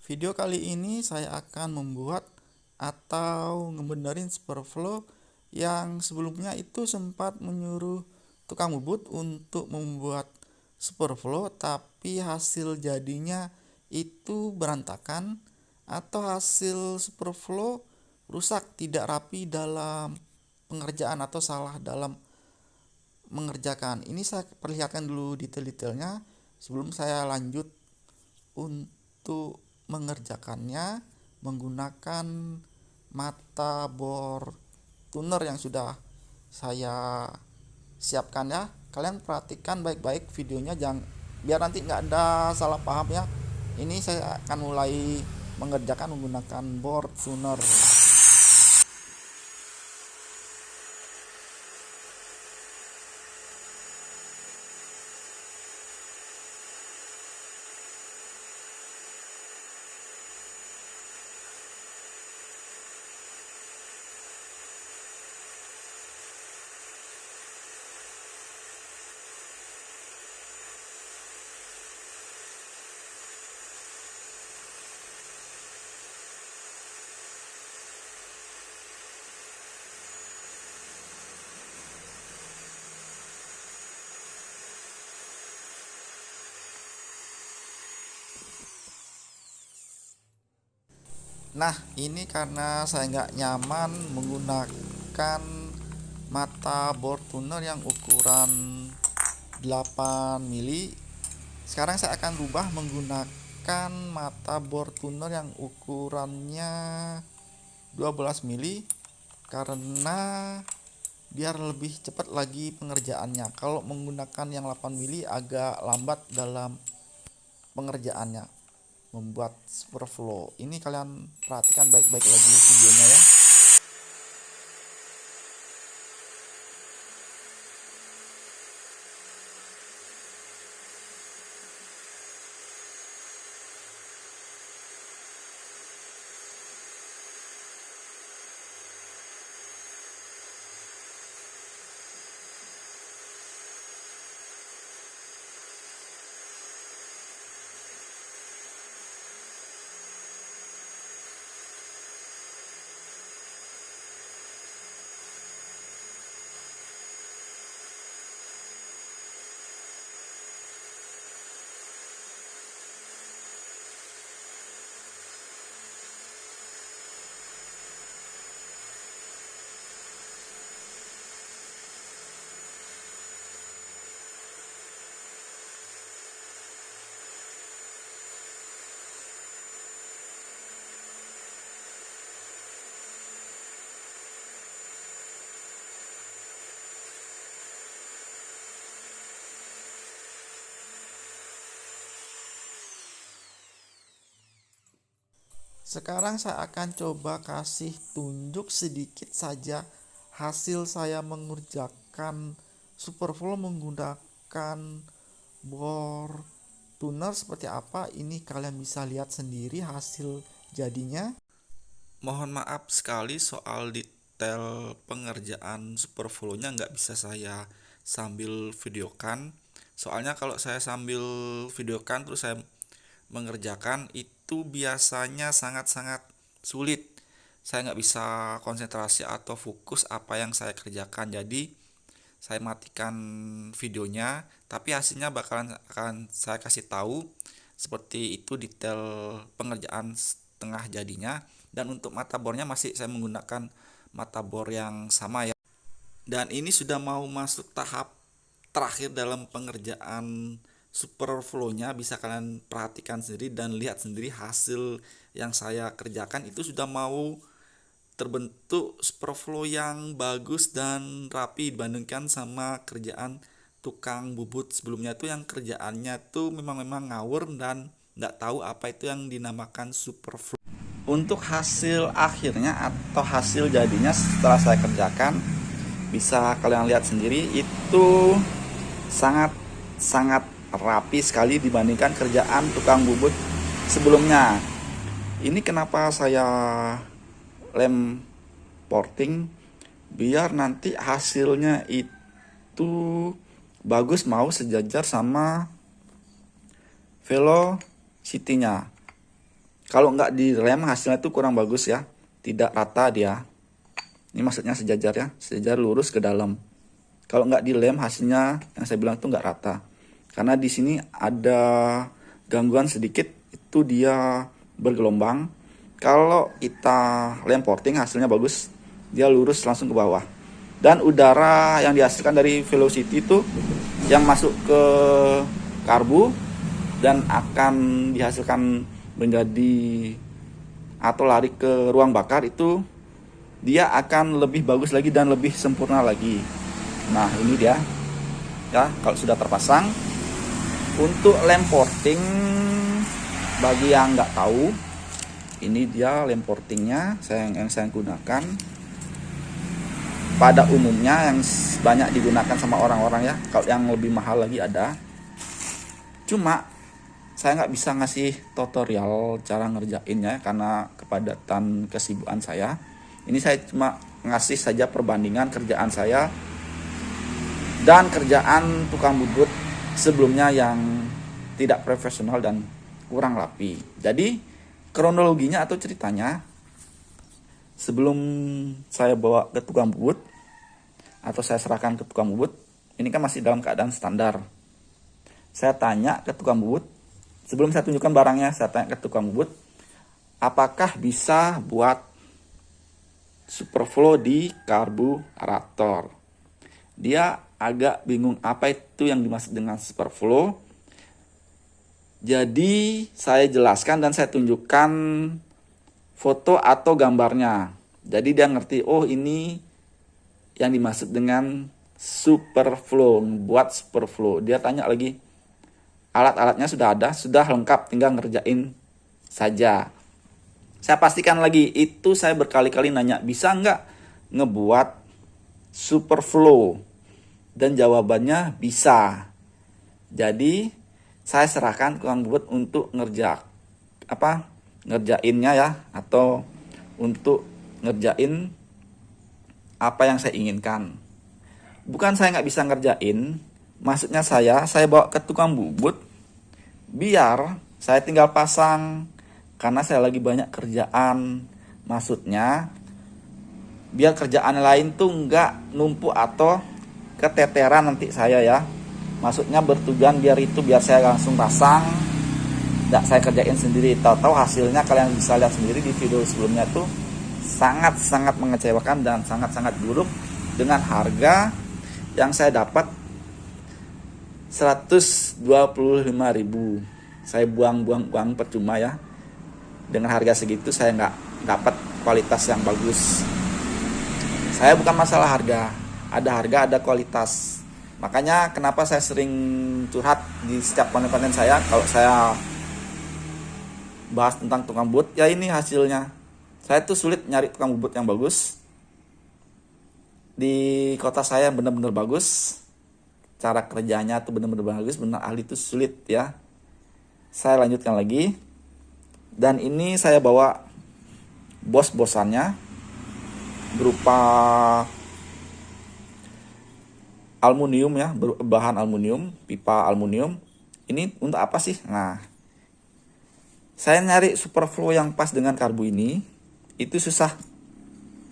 Video kali ini saya akan membuat atau ngebenerin Superflow yang sebelumnya itu sempat menyuruh tukang bubut untuk membuat Superflow, tapi hasil jadinya itu berantakan atau hasil Superflow rusak, tidak rapi dalam pengerjaan atau salah dalam mengerjakan. Ini saya perlihatkan dulu detail-detailnya sebelum saya lanjut untuk mengerjakannya menggunakan mata bor tuner yang sudah saya siapkan ya. Kalian perhatikan baik-baik videonya, jangan biar nanti nggak ada salah paham ya. Ini saya akan mulai mengerjakan menggunakan bor tuner. Nah, ini karena saya nggak nyaman menggunakan mata bor tuner yang ukuran 8 mili. Sekarang saya akan rubah menggunakan mata bor tuner yang ukurannya 12 mili karena biar lebih cepat lagi pengerjaannya. Kalau menggunakan yang 8 mili agak lambat dalam pengerjaannya membuat Superflow. Ini kalian perhatikan baik-baik lagi videonya ya. Sekarang saya akan coba kasih tunjuk sedikit saja hasil saya mengerjakan Superflow menggunakan bor tuner seperti apa. Ini kalian bisa lihat sendiri hasil jadinya. Mohon maaf sekali soal detail pengerjaan Superflow-nya nggak bisa saya sambil videokan. Soalnya kalau saya sambil videokan terus saya mengerjakan itu biasanya sangat-sangat sulit. Saya nggak bisa konsentrasi atau fokus apa yang saya kerjakan. Jadi saya matikan videonya, tapi hasilnya bakalan akan saya kasih tahu seperti itu detail pengerjaan setengah jadinya. Dan untuk mata bornya masih saya menggunakan mata bor yang sama ya. Dan ini sudah mau masuk tahap terakhir dalam pengerjaan Superflow-nya. Bisa kalian perhatikan sendiri dan lihat sendiri hasil yang saya kerjakan itu sudah mau terbentuk Superflow yang bagus dan rapi dibandingkan sama kerjaan tukang bubut sebelumnya tuh yang kerjaannya tuh memang ngawur dan nggak tahu apa itu yang dinamakan Superflow. Untuk hasil akhirnya atau hasil jadinya setelah saya kerjakan bisa kalian lihat sendiri itu sangat rapi sekali dibandingkan kerjaan tukang bubut sebelumnya. Ini kenapa saya lem porting biar nanti hasilnya itu bagus, mau sejajar sama velocity-nya. Kalau nggak direm hasilnya tuh kurang bagus ya, tidak rata dia. Ini maksudnya sejajar ya, sejajar lurus ke dalam. Kalau nggak dilem hasilnya yang saya bilang tuh nggak rata. Karena di sini ada gangguan sedikit, itu dia bergelombang. Kalau kita lem porting hasilnya bagus, dia lurus langsung ke bawah. Dan udara yang dihasilkan dari velocity itu yang masuk ke karbu dan akan dihasilkan menjadi atau lari ke ruang bakar itu dia akan lebih bagus lagi dan lebih sempurna lagi. Nah ini dia ya, kalau sudah terpasang. Untuk lem porting, bagi yang nggak tahu, ini dia lem portingnya yang saya gunakan. Pada umumnya yang banyak digunakan sama orang-orang ya, kalau yang lebih mahal lagi ada. Cuma saya nggak bisa ngasih tutorial cara ngerjainnya karena kepadatan kesibukan saya. Ini saya cuma ngasih saja perbandingan kerjaan saya dan kerjaan tukang bubut sebelumnya yang tidak profesional dan kurang rapi. Jadi kronologinya atau ceritanya, sebelum saya bawa ke tukang bubut atau saya serahkan ke tukang bubut, ini kan masih dalam keadaan standar. Saya tanya ke tukang bubut, sebelum saya tunjukkan barangnya, saya tanya ke tukang bubut, apakah bisa buat superflow di karburator. Dia agak bingung apa itu yang dimaksud dengan superflow. Jadi saya jelaskan dan saya tunjukkan foto atau gambarnya. Jadi dia ngerti, oh ini yang dimaksud dengan superflow, buat superflow. Dia tanya lagi, alat-alatnya sudah ada, sudah lengkap, tinggal ngerjain saja. Saya pastikan lagi, itu saya berkali-kali nanya, bisa nggak ngebuat superflow? Dan jawabannya bisa. Jadi saya serahkan ke tukang bubut untuk ngerjainnya ya, atau untuk ngerjain apa yang saya inginkan. Bukan saya nggak bisa ngerjain, maksudnya saya bawa ke tukang bubut biar saya tinggal pasang karena saya lagi banyak kerjaan. Maksudnya biar kerjaan lain tuh nggak numpuk atau keteteran nanti saya ya. Maksudnya bertujuan biar saya langsung pasang, tidak saya kerjain sendiri. Tahu-tahu hasilnya kalian bisa lihat sendiri di video sebelumnya tuh sangat-sangat mengecewakan dan sangat-sangat buruk. Dengan harga yang saya dapat 125.000, saya buang-buang uang percuma ya. Dengan harga segitu saya nggak dapat kualitas yang bagus. Saya bukan masalah harga, ada harga ada kualitas. Makanya kenapa saya sering curhat di setiap konten-konten saya kalau saya bahas tentang tukang bubut, ya ini hasilnya. Saya tuh sulit nyari tukang bubut yang bagus di kota saya, yang benar-benar bagus, cara kerjanya tuh benar-benar bagus, benar ahli itu sulit ya. Saya lanjutkan lagi, dan ini saya bawa bos-bosannya berupa aluminium ya, bahan aluminium, pipa aluminium. Ini untuk apa sih? Nah, saya nyari superflow yang pas dengan karbu ini itu susah.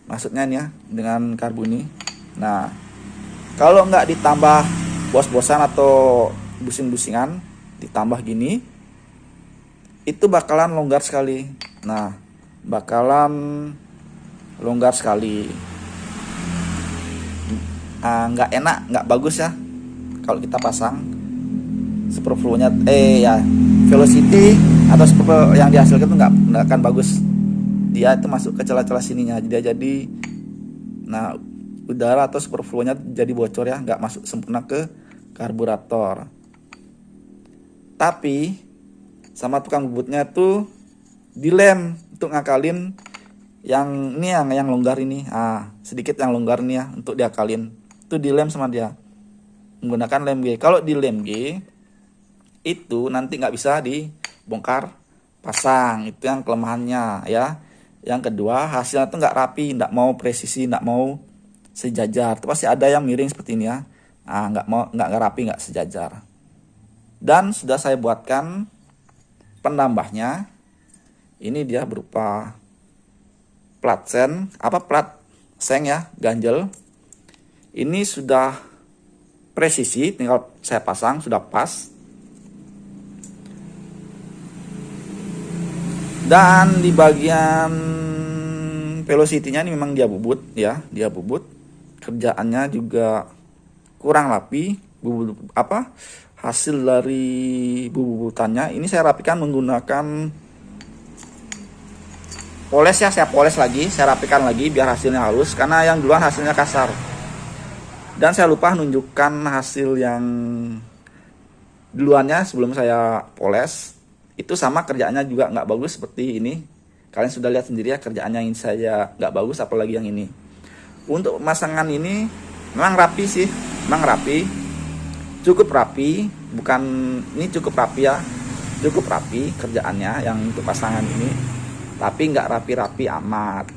Maksudnya nih ya, dengan karbu ini. Nah, kalau nggak ditambah bos-bosan atau busing-busingan, ditambah gini, itu bakalan longgar sekali. Nah, bakalan longgar sekali. Nggak enak, nggak bagus ya kalau kita pasang superflow-nya ya velocity atau superflow yang dihasilkan itu nggak akan bagus. Dia itu masuk ke celah-celah sininya, jadi nah udara atau superflow-nya jadi bocor ya, nggak masuk sempurna ke karburator. Tapi sama tukang bubutnya tuh dilem untuk ngakalin yang ini, yang longgar ini, sedikit yang longgar nih ya, untuk diakalin itu dilem sama dia menggunakan lem G. Kalau di lem G itu nanti nggak bisa dibongkar pasang, itu yang kelemahannya ya. Yang kedua, hasilnya tuh nggak rapi, nggak mau presisi, nggak mau sejajar, itu pasti ada yang miring seperti ini ya. Nggak rapi, nggak sejajar. Dan sudah saya buatkan penambahnya, Ini dia berupa plat seng ya, ganjel. Ini sudah presisi, tinggal saya pasang, sudah pas. Dan di bagian velocity-nya ini memang dia bubut ya, dia bubut. Kerjaannya juga kurang rapi. Hasil dari bubutannya ini saya rapikan menggunakan poles ya, saya poles lagi, saya rapikan lagi biar hasilnya halus, karena yang duluan hasilnya kasar. Dan saya lupa menunjukkan hasil yang duluannya sebelum saya poles. Itu sama, kerjaannya juga nggak bagus seperti ini. Kalian sudah lihat sendiri ya, kerjaannya yang saya nggak bagus, apalagi yang ini. Untuk pemasangan ini memang rapi sih, memang rapi, cukup rapi. Bukan ini cukup rapi ya, cukup rapi kerjaannya yang untuk pasangan ini. Tapi nggak rapi-rapi amat.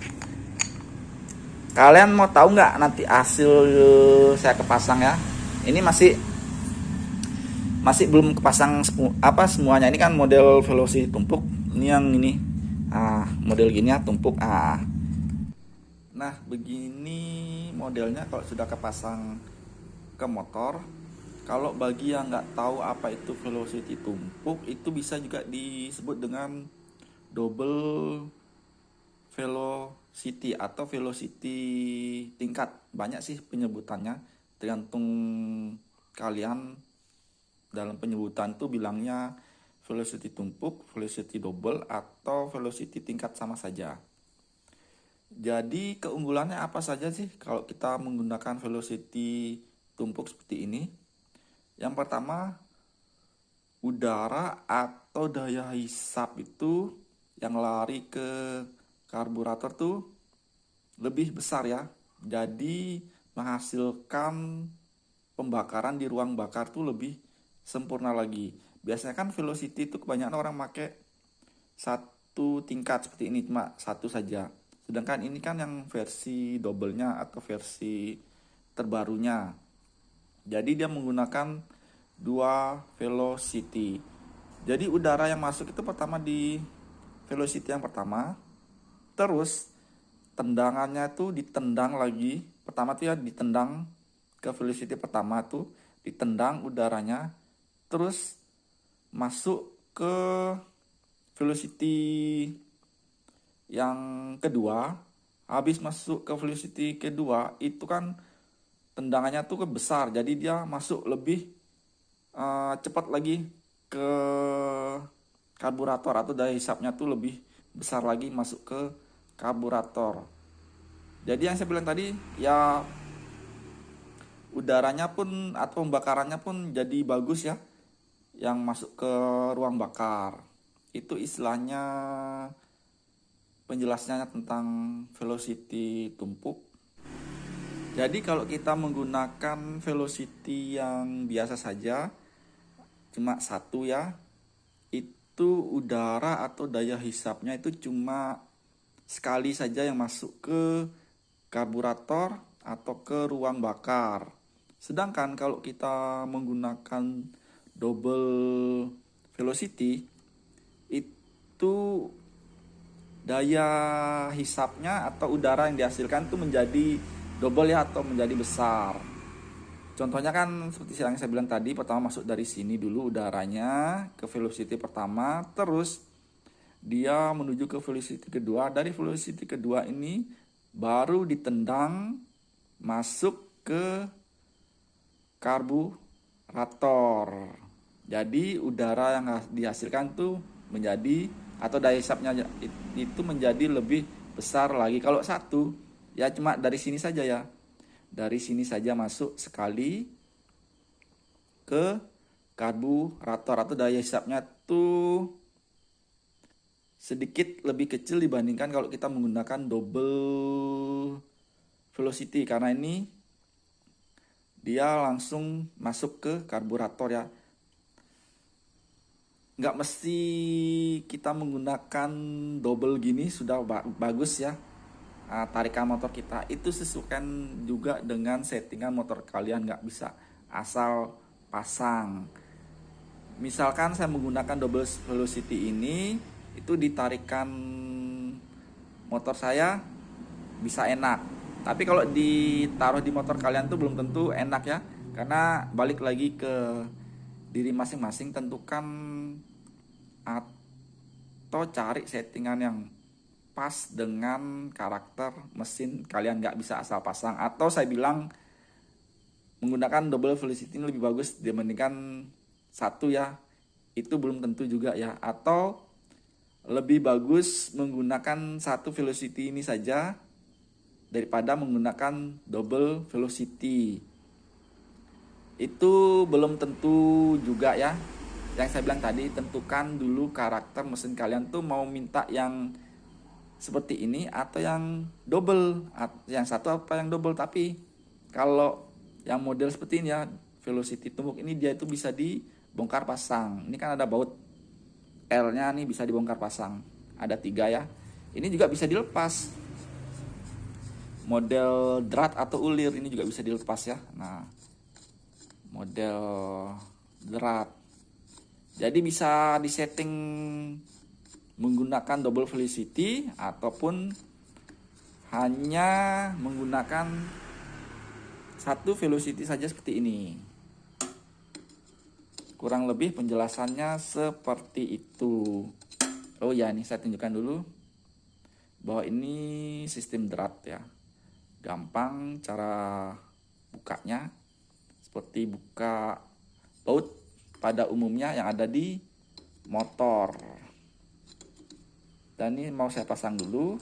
Kalian mau tahu nggak nanti hasil saya kepasang ya? Ini masih belum kepasang semuanya. Ini kan model velocity tumpuk. Ini yang ini. Model gini ya, tumpuk. Nah, begini modelnya kalau sudah kepasang ke motor. Kalau bagi yang nggak tahu apa itu velocity tumpuk, itu bisa juga disebut dengan double velocity atau velocity tingkat. Banyak sih penyebutannya, tergantung kalian dalam penyebutan tuh bilangnya velocity tumpuk, velocity double, atau velocity tingkat, sama saja. Jadi keunggulannya apa saja sih kalau kita menggunakan velocity tumpuk seperti ini? Yang pertama, udara atau daya hisap itu yang lari ke karburator tuh lebih besar ya. Jadi menghasilkan pembakaran di ruang bakar tuh lebih sempurna lagi. Biasanya kan velocity itu kebanyakan orang pakai satu tingkat seperti ini, cuma satu saja. Sedangkan ini kan yang versi double-nya atau versi terbarunya. Jadi dia menggunakan dua velocity. Jadi udara yang masuk itu pertama di velocity yang pertama, terus tendangannya tuh ditendang lagi. Pertama tuh ya ditendang ke velocity pertama tuh, ditendang udaranya, terus masuk ke velocity yang kedua. Habis masuk ke velocity kedua itu kan tendangannya tuh besar, jadi dia masuk lebih cepat lagi ke karburator, atau daya hisapnya tuh lebih besar lagi masuk ke karburator. Jadi yang saya bilang tadi ya, udaranya pun atau pembakarannya pun jadi bagus ya, yang masuk ke ruang bakar. Itu istilahnya penjelasannya tentang velocity tumpuk. Jadi kalau kita menggunakan velocity yang biasa saja, cuma satu ya, itu udara atau daya hisapnya itu cuma sekali saja yang masuk ke karburator atau ke ruang bakar. Sedangkan kalau kita menggunakan double velocity, itu daya hisapnya atau udara yang dihasilkan itu menjadi double ya, atau menjadi besar. Contohnya kan seperti yang saya bilang tadi, pertama masuk dari sini dulu udaranya ke velocity pertama, terus dia menuju ke velocity kedua. Dari velocity kedua ini baru ditendang masuk ke karburator. Jadi udara yang dihasilkan tuh menjadi, atau daya hisapnya itu menjadi lebih besar lagi. Kalau satu ya cuma dari sini saja ya, dari sini saja masuk sekali ke karburator, atau daya hisapnya tuh sedikit lebih kecil dibandingkan kalau kita menggunakan double velocity, karena ini dia langsung masuk ke karburator ya. Nggak mesti kita menggunakan double gini sudah bagus ya. Tarikan motor kita itu sesuaikan juga dengan settingan motor kalian, nggak bisa asal pasang. Misalkan saya menggunakan double velocity ini, itu ditarikan motor saya bisa enak. Tapi kalau ditaruh di motor kalian tuh belum tentu enak ya. Karena balik lagi ke diri masing-masing, tentukan atau cari settingan yang pas dengan karakter mesin kalian, nggak bisa asal pasang. Atau saya bilang menggunakan double velocity ini lebih bagus dibandingkan satu ya, itu belum tentu juga ya. Atau lebih bagus menggunakan satu velocity ini saja daripada menggunakan double velocity, itu belum tentu juga ya. Yang saya bilang tadi, tentukan dulu karakter mesin kalian tuh mau minta yang seperti ini atau yang double, yang satu apa yang double. Tapi kalau yang model seperti ini ya, velocity tumbuk ini, dia itu bisa dibongkar pasang. Ini kan ada baut L nya nih, bisa dibongkar pasang, ada 3 ya. Ini juga bisa dilepas, model drat atau ulir ini juga bisa dilepas ya. Nah, model drat, jadi bisa disetting menggunakan double velocity ataupun hanya menggunakan satu velocity saja seperti ini. Kurang lebih penjelasannya seperti itu. Oh ya, ini saya tunjukkan dulu bahwa ini sistem drat ya. Gampang cara bukanya, seperti buka baut pada umumnya yang ada di motor. Dan ini mau saya pasang dulu.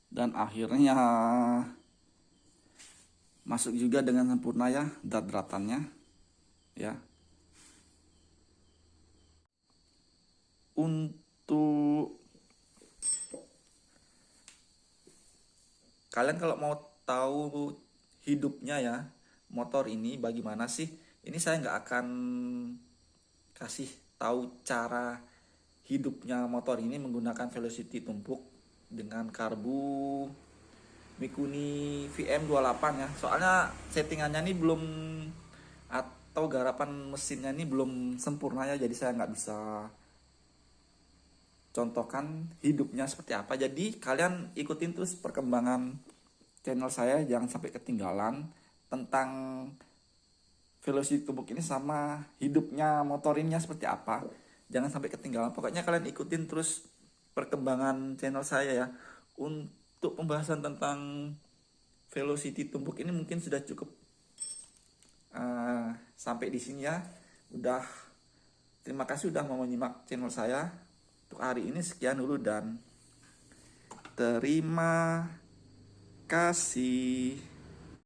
Dan akhirnya masuk juga dengan sempurna ya drat-dratannya ya. Untuk kalian kalau mau tahu hidupnya ya motor ini bagaimana sih, ini saya nggak akan kasih tahu cara hidupnya motor ini menggunakan velocity tumpuk dengan karbu Mikuni VM28 ya. Soalnya settingannya ini belum, atau garapan mesinnya ini belum sempurna ya, jadi saya nggak bisa contohkan hidupnya seperti apa. Jadi kalian ikutin terus perkembangan channel saya, jangan sampai ketinggalan tentang velocity tumbuk ini sama hidupnya motor ini seperti apa. Jangan sampai ketinggalan, pokoknya kalian ikutin terus perkembangan channel saya ya. Untuk pembahasan tentang velocity tumbuk ini mungkin sudah cukup sampai di sini ya. Udah, terima kasih udah mau menyimak channel saya. Untuk hari ini sekian dulu dan terima kasih.